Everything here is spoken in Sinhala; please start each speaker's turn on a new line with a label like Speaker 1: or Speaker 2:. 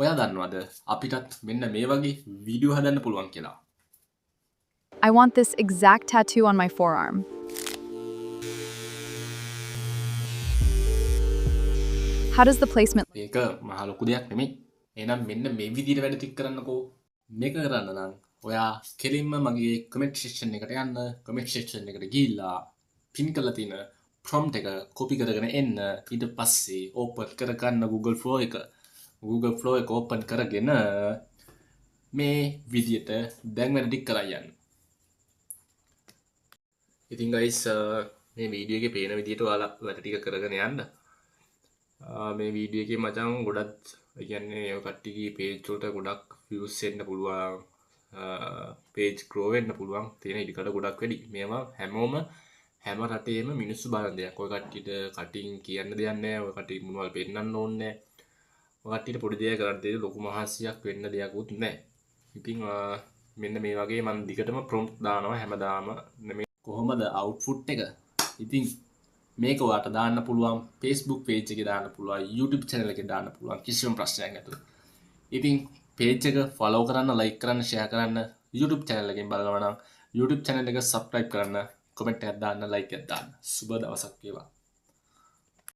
Speaker 1: ඔයා දන්නවද අපිටත් මෙන්න මේ වගේ වීඩියෝ හදන්න පුළුවන් කියලා.
Speaker 2: I want this exact tattoo on my forearm. How does the placement
Speaker 1: මේක මහ ලොකු දෙයක් නෙමෙයි. එහෙනම් මෙන්න මේ විදිහට වැඩ ටික කරන්නකෝ. මේක කරන්න නම් ඔයා කෙලින්ම මගේ කමෙන්ට් සෙක්ෂන් එකට යන්න. කමෙන්ට් සෙක්ෂන් එකට ගිහිල්ලා පින් කරලා තියෙන prompt එක copy කරගෙන එන්න. ඊට පස්සේ open කර ගන්න Google Flow එක. Google Flow එක open කරගෙන මේ විදිහට දැන් වැඩ ටික කරලා යන්න. ඉතින් guys මේ වීඩියෝ එකේ පේන විදිහට ඔයාලා වැඩ ටික කරගෙන යන්න. මේ වීඩියෝ එකේ මචං ගොඩක් කියන්නේ ඔය කට්ටියගේ page වලට ගොඩක් views එන්න පුළුවන්. page grow වෙන්න පුළුවන්. තියෙන ඉඩකඩ ගොඩක් වැඩි. මේවා හැම රටේම මිනිස්සු බලන දෙයක්. ඔය කට්ටියට කටින් කියන්න දෙයක් නැහැ. ඔය කට්ටිය මොනවල් පෙන්නන්න ඕනේ නැහැ. ඔය කට්ටියට පොඩි දෙයක් කරන්න දෙයක් ලොකු මහසියක් වෙන්න දෙයක්වත් නැහැ. ඉතින් මෙන්න මේ වගේ මම දිගටම prompt දානවා හැමදාම. මේ කොහොමද output එක? ඉතින් මේක ඔයාලට දාන්න පුළුවන් Facebook page එකේ දාන්න පුළුවන් YouTube channel එකේ දාන්න පුළුවන් කිසිම ප්‍රශ්නයක් නැතුව. ඉතින් page එක follow කරන්න, like කරන්න, share කරන්න. YouTube channel එකෙන් බලනවා නම් YouTube channel එක subscribe කරන්න, comment එකක් දාන්න, like එකක් දාන්න. සුබ දවසක් වේවා.